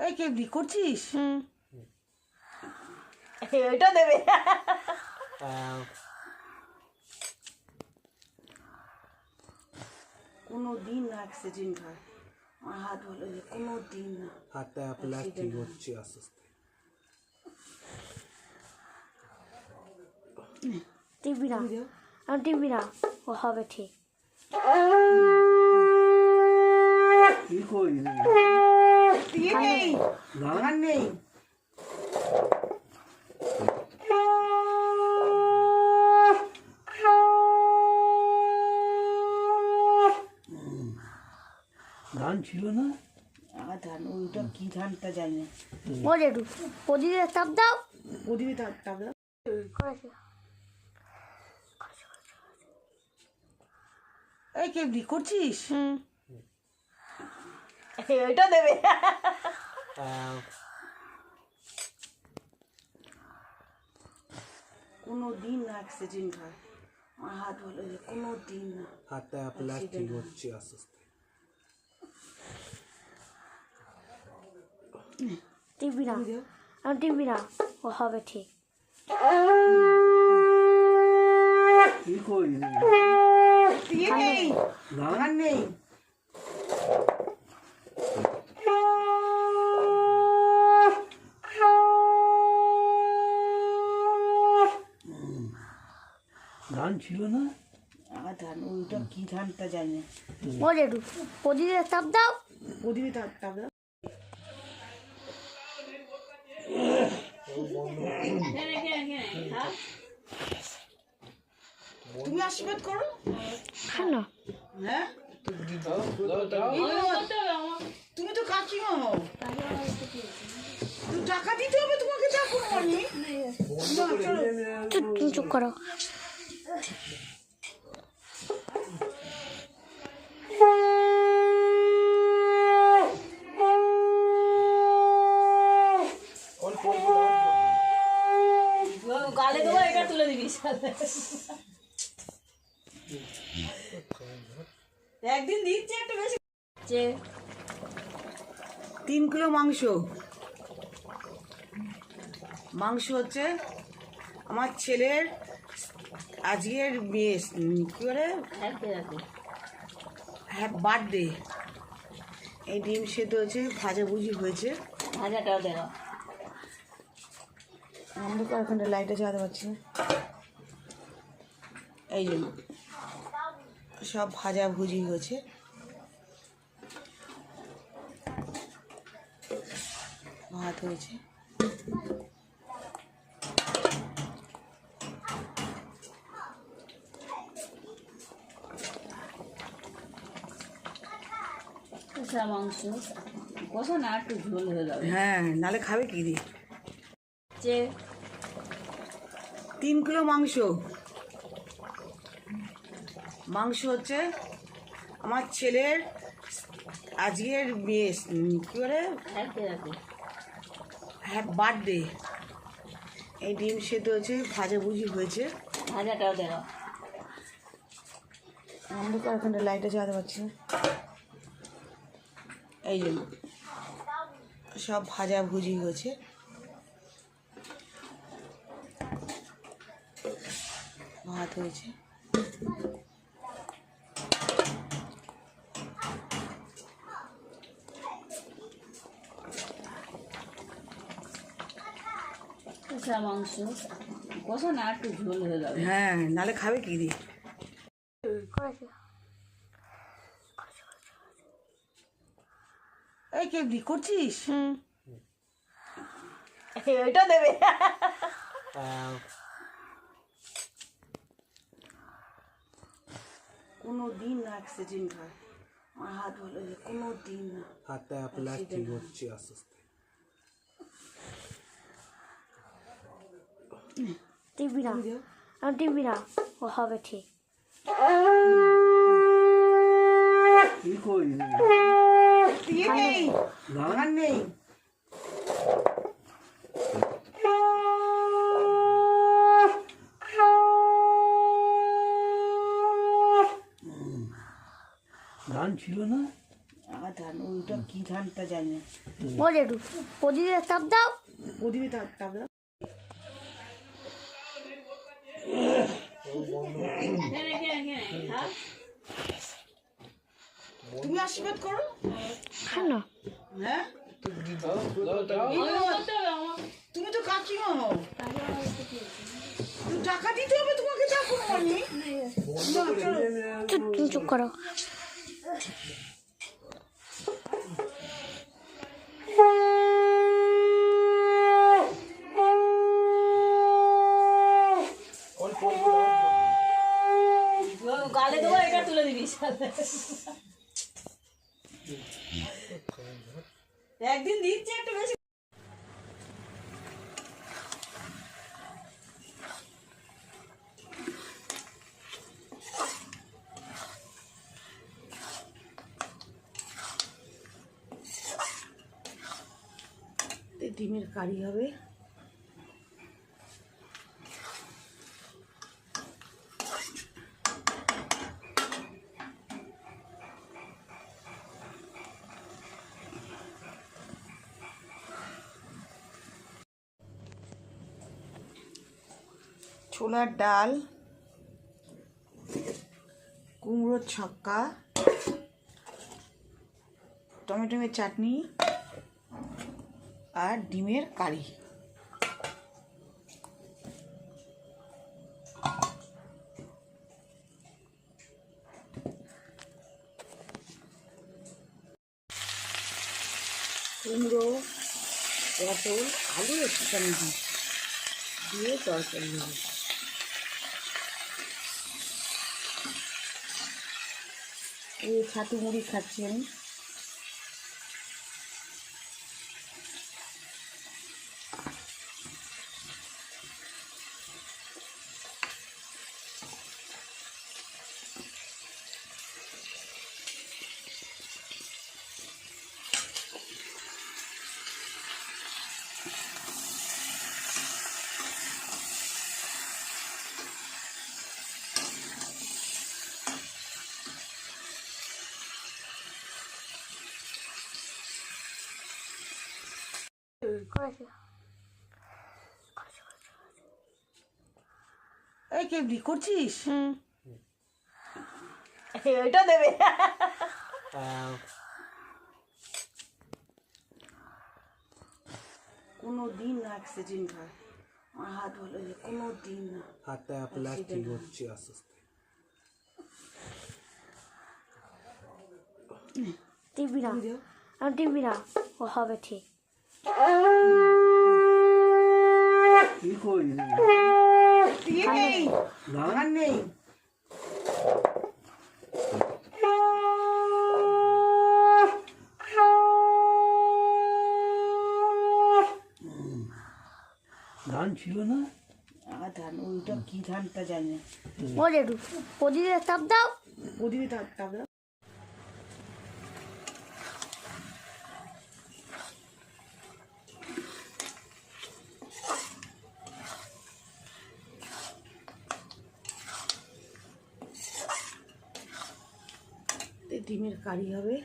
এই কে দি করছিস? এটা দেবে। কোনো দিন না অ্যাক্সিডেন্ট হয়, আমার হাত ভালো যে কোনো দিন না হাতটা প্লাস্টিক হচ্ছে আস্তে আস্তে। টিভি না, আমি টিভি না, ও হবে ঠিক। কি করি নেই গান নেই। ধান ছিল না? আর ধান ওইটা কি ধানটা জানি না। ওর একটু প্রদীপের তাপ দাও। প্রদীপে তাপ দাও। এই কে দি করছিস? এটা দেবে। কোনো দিন না অ্যাক্সিডেন্ট হয়, আমার হাত ভালো যে কোনো দিন না হাতটা প্লাস্টিক হচ্ছে আস্তে আস্তে। টিভি না, আমি টিভি না, ও হবে ঠিক। কি করি নেই গান নেই। ধান ছিল না? আর ধান ওইটা কি ধানটা জানি না। ওর একটু প্রদীপের তাপ দাও। প্রদীপে তাপ দাও। তুমি আশীর্বাদ করো। খান না। হ্যাঁ তুমি তো কাকিমা হও, তো টাকা দিতে হবে তোমাকে। যা করো আমি চুপ করো। গালে দেবো, এটা তুলে দিবি। একদিন দিচ্ছে একটু বেশি। 3 কিলো মাংস হচ্ছে আমার ছেলের আজকের কি করে হ্যাঁ বার্থডে। এই ডিম সেদ্ধ হয়েছে, ভাজাভুজি হয়েছে। ভাজাটাও দেবো। অন্ধকার, এখানটা লাইটে জ্বালাতে পারছি না। এই জন্য সব ভাজাভুজি হয়েছে। ভাত হয়েছে। মাংস কষা না, একটু ঝোল হয়ে যাবে। হ্যাঁ, নালে খাবে কি দিয়ে? 3 কিলো মাংস হচ্ছে আমার ছেলের আজকের কি করে হ্যাঁ বার্থডে। এই ডিম সেদ্ধ হয়েছে, ভাজাভুজি হয়েছে। ভাজাটাও দেবো। অন্ধকার, এখানটা লাইটে জ্বালাতে পারছি না। এই জন্য সব ভাজাভুজি হয়েছে। ভাত হয়েছে। মাংস কষা না, একটু ঝোল হয়ে যাবে। হ্যাঁ, নালে খাবে কি দিয়ে? এই কে দি করছিস? এটা দেবে। কোনো দিন না অ্যাক্সিডেন্ট হয়, আমার হাত ভালো যে কোনো দিন না হাতটা প্লাস্টিক হচ্ছে আস্তে আস্তে। টিভি না, আমি টিভি না, ও হবে ঠিক। কি করি নেই গান নেই। ধান ছিল না? ধান ওইটা কি ধানটা জানি না। বলে একটু প্রদীপের তাপ দাও। প্রদীপে তাপ দাও। তুমি আশীর্বাদ করো। হ্যাঁ না হ্যাঁ তুমি তো কাকিমা হও, তো টাকা দিতে হবে তোমাকে। দেখো আমি তুমি চুপ করো। গালে দেবো, এটা তুলে দিবি। একদিন দিচ্ছে একটু বেশি। ডিমের কারি হবে। ছোলার ডাল, কুমড়োর ছক্কা, টমেটোমের চাটনি আর ডিমের কারি। কুমড়ো, পটল, আলু একটুখানি দিয়ে তরকারি হবে। এই ছাতু মুড়ি খাচ্ছি আমি। এই কেমনি করছিস? এটা দেবে। কোনো দিন না অ্যাক্সিডেন্ট হয়, আমার হাত ভালো হয়ে কোনো দিন না। হাতটা প্লাস্টিক হচ্ছে আস্তে আস্তে। টিভি না, আমি টিভি না, ও হবে ঠিক। কি কই? দিয়ে নেই, ধান নেই। ধান ছিল না? ধান ওইটা কি ধানটা জানি না। বলে একটু প্রদীপের তাপ দাও। প্রদীপে তাপ দাও। ডিমের কারি হবে।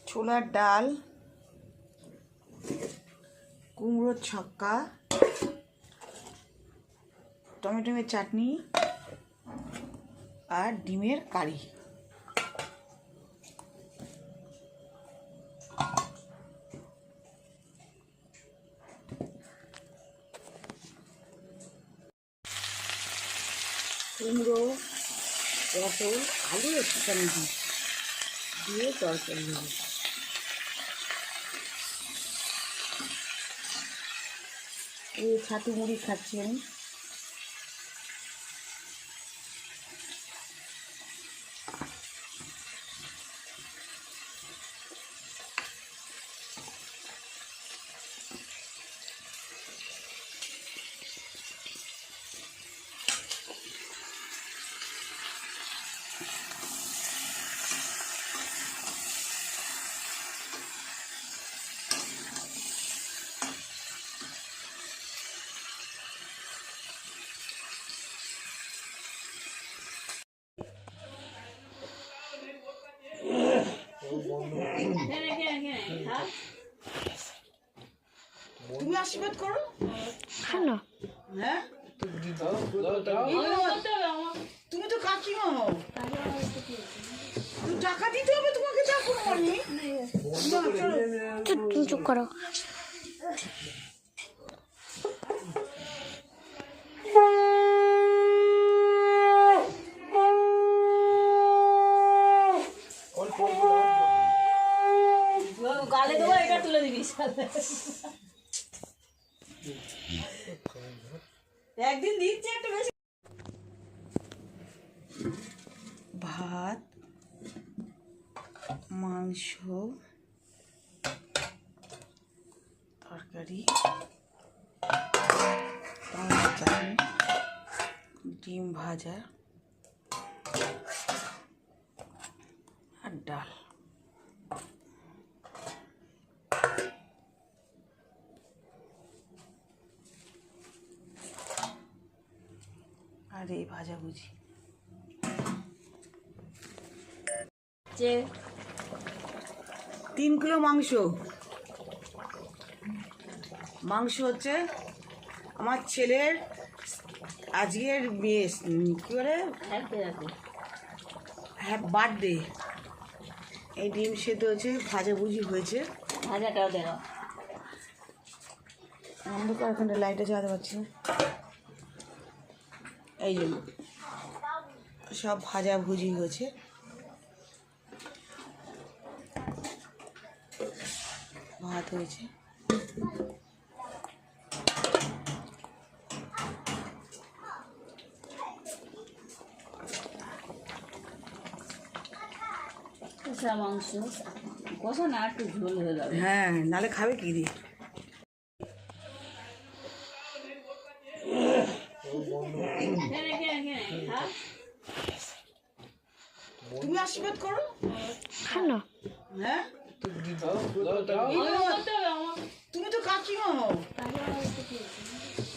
ছোলার ডাল, কুমড়োর ছক্কা, টমেটোমের চাটনি আর ডিমের কারি। কুমড়ো, পটল, আলু একটুখানি দিয়ে তরকারি হবে। এই ছাতু মুড়ি খাচ্ছি আমি। আশীর্বাদ করো। হ্যাঁ না হ্যাঁ তুমি তো কাকিমা হও, তুমি টাকা দিতে হবে তোমাকে, যা কোনো মানে তুমি চুপ করো। গালে দেবো, এটা তুলে দিবি একদিন দিচ্ছে একটু বেশি। ভাত, মাংস, তরকারি, টমেটো চাটনি, ডিম ভাজা আর ডাল। আর এই ভাজাভুজি। যে 3 কিলো মাংস। মাংস হচ্ছে আমার ছেলের আজকের কী করে হ্যাঁ বার্থডে। এই ডিম সেদ্ধ হয়েছে, ভাজাভুজি হয়েছে। ভাজাটাও দেওয়া। অন্ধকার, এখানে লাইটে জ্বালাতে পারছি না। এই জন্য সব ভাজাভুজি হয়েছে। ভাত হয়েছে। কষা মাংস, কষা না একটু ঝোল হয়ে যাবে। হ্যাঁ, নালে খাবে কি দিয়ে? তুমি আশীর্বাদ করো। হ্যাঁ না হ্যাঁ তুমি তো কাকিমা হও,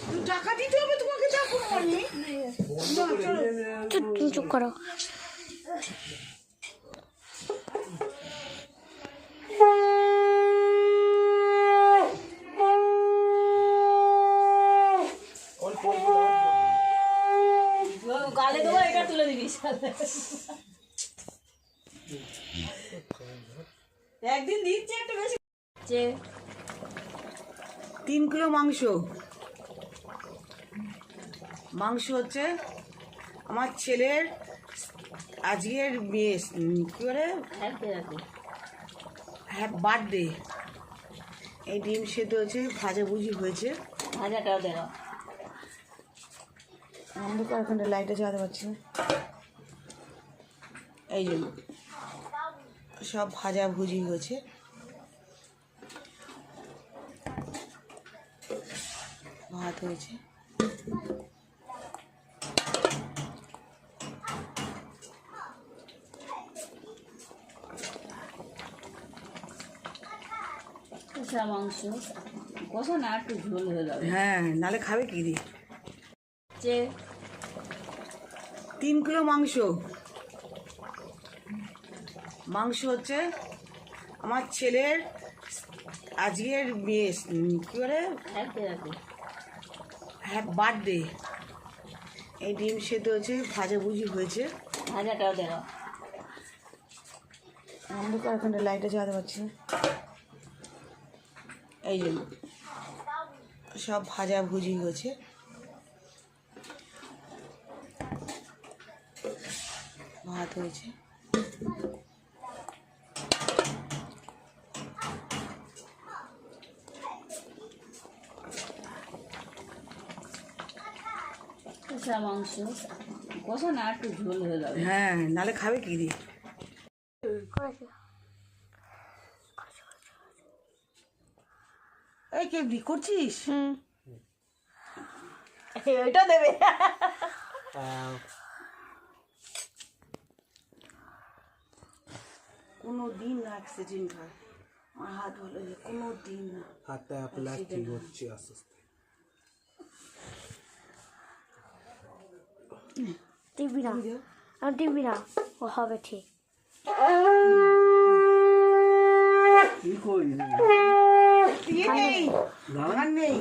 তুমি টাকা দিতে হবে তোমাকে, যা কোনো মানে তুমি চুপ করো। গালে দেবো, এটা তুলে দিবি একদিন দিচ্ছে একটু বেশি। যে 3 কিলো মাংস। মাংস হচ্ছে আমার ছেলের আজকের কী করে হ্যাঁ বার্থডে। এই ডিম সেদ্ধ হয়েছে, ভাজাভুজি হয়েছে। ভাজাটাও দেওয়া। অন্ধকার, এখানে লাইটে জ্বালাতে পারছি না। এই জন্য সব ভাজাভুজি হয়েছে। ভাত হয়েছে। কষা মাংস, কষা না একটু ঝোল হয়ে যাবে। হ্যাঁ, নালে খাবে কি দিয়ে? যে 3 কিলো মাংস। মাংস হচ্ছে আমার ছেলের আজকের কী করে হ্যাঁ বার্থডে। এই ডিম সেদ্ধ হয়েছে, ভাজাভুজি হয়েছে। ভাজাটাও দেওয়া। অন্ধকার, এখানে লাইটে জ্বালাতে পারছি না। এই জন্য সব ভাজাভুজি হয়েছে। ভাত হয়েছে। কষা মাংস, কষা না একটু ঝোল হয়ে যাবে। হ্যাঁ, নালে খাবে কি দিয়ে? এই কে বি করছিস? ওইটা দেবে। কোনো দিন না অ্যাক্সিডেন্ট হয়, আমার হাত ভালো যে কোনো দিন না। হাতে আপনার ঠিক হচ্ছে আস্তে আস্তে। টিভি না টিভি না, ও হবে ঠিক। কি করি ইয়ে নেই, ধান নেই।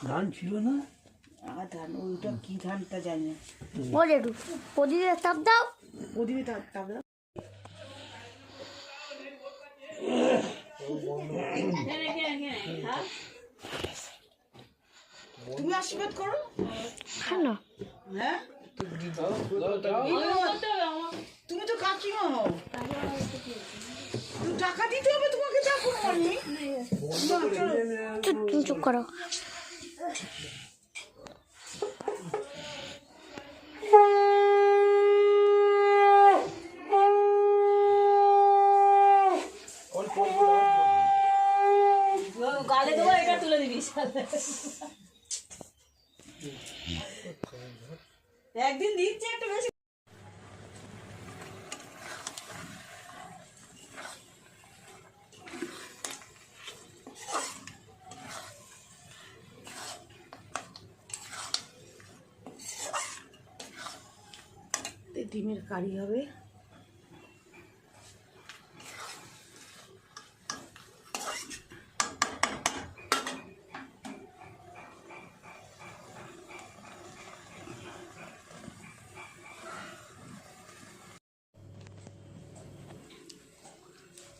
ধান ছিল না? ধান ওইটা কি ধানটা জানি না। ও জেঠু প্রদীপে চাপ দাও। প্রদীপে তাপ দাও। তুমি আশীর্বাদ করো। হ্যাঁ না হ্যাঁ তুমি তো কাকিমা হও, তুমি টাকা দিতে হবে তোমাকে। যা কোনো মানে চুপ চুপ করো। গালে দেবো, এটা তুলে দিবি। একদিন দিচ্ছে একটু বেশি। ডিমের কারি হবে।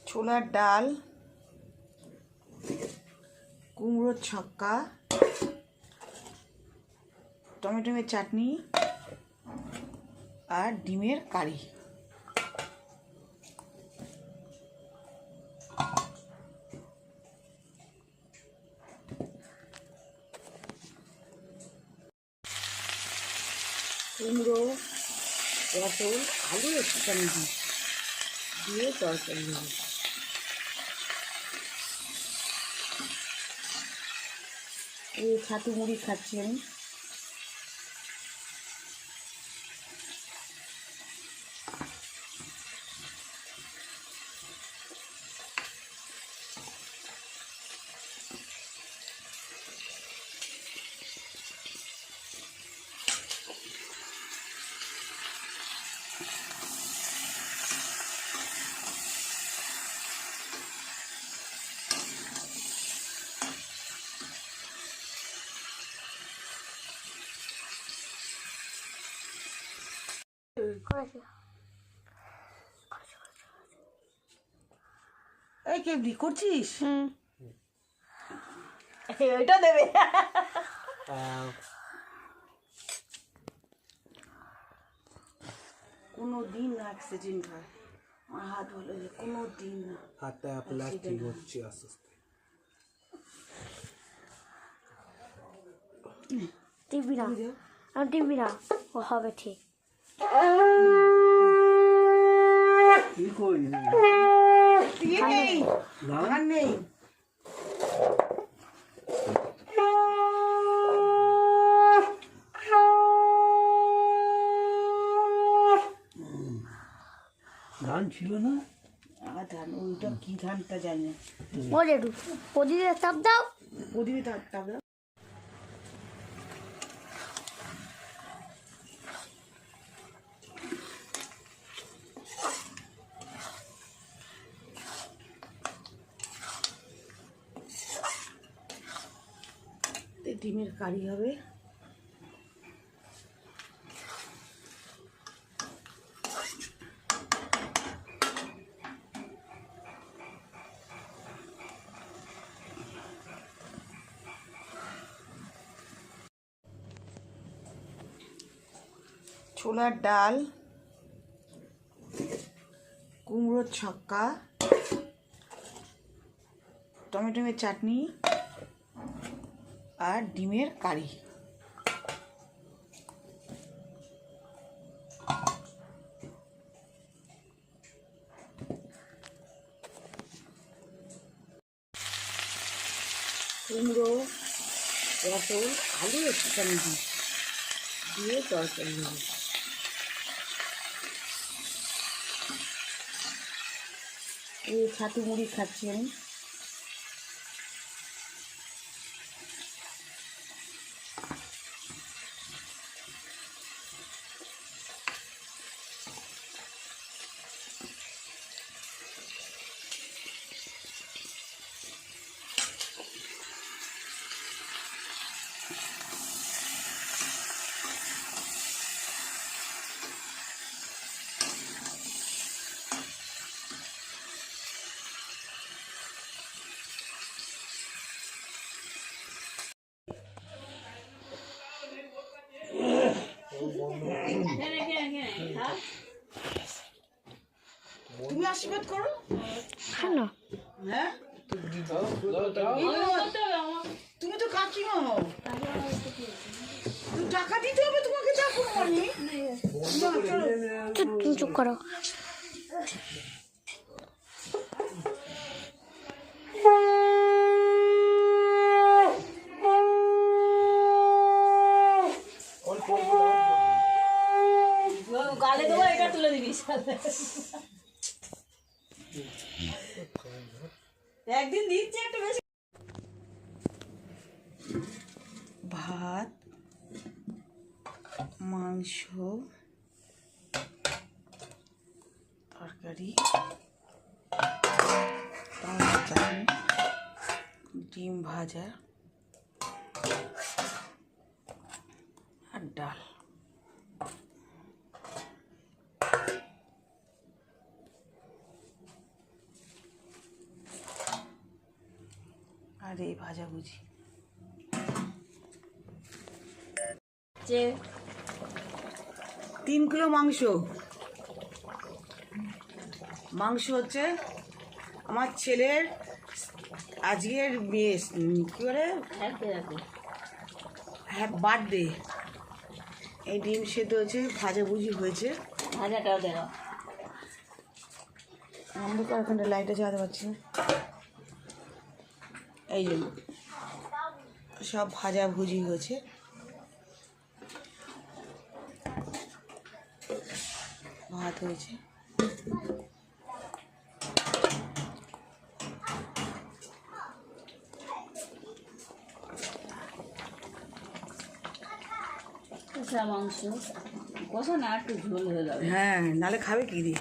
ছোলার ডাল, কুমড়োর ছক্কা, টমেটোমের চাটনি আর ডিমের কারি। কুমড়ো, পটল, আলু একটুখানি দিয়ে তরকারি হবে। এই ছাতু মুড়ি খাচ্ছি আমি। এই কেবলি করছিস? এটা দেবে। কোনো দিন না অ্যাক্সিডেন্ট হয়, আমার হাত হলো যে কোনো দিন না। হাতে আপনার ঠিক হচ্ছে আস্তে আস্তে। টিভি না টিভি না ও হবে ঠিক। কি করি ইয়ে নেই, ধান নেই। ধান ছিল না? ধান ওইটা কি ধানটা জানি না। ও জেঠু প্রদীপে চাপ দাও। প্রদীপে তাপ দাও। ডিমের কারি হবে। ছোলার ডাল, কুমড়োর ছক্কা, টমেটোমের চাটনি আর ডিমের কারি। কুমড়ো, পটল, আলু একটুখানি দিয়ে তরকারি হবে। এই ছাতু মুড়ি খাচ্ছি আমি। আশীর্বাদ করো। হ্যাঁ না হ্যাঁ তুমি তো কাকিমা হও, তুমি টাকা দিতে হবে তোমাকে। যা করো মানে তুমি চুপ করো। গালে দেবো, এটা তুলে দিবি একদিন দিচ্ছে একটু বেশি। ভাত, মাংস, তরকারি, টমেটো চাটনি, ডিম ভাজা আর ডাল। আর এই ভাজাভুজি। যে 3 কিলো মাংস। মাংস হচ্ছে আমার ছেলের আজকের কী করে হ্যাঁ বার্থডে। এই ডিম সেদ্ধ হয়েছে, ভাজাভুজি হয়েছে। ভাজাটাও দেওয়া। অন্ধকার, এখানটা লাইটে জ্বালাতে পারছি না। এই জন্য সব ভাজাভুজি হয়েছে। ভাত হয়েছে। কষা মাংস, কষা না একটু ঝোল হয়ে যাবে। হ্যাঁ, নালে খাবে কি দিয়ে?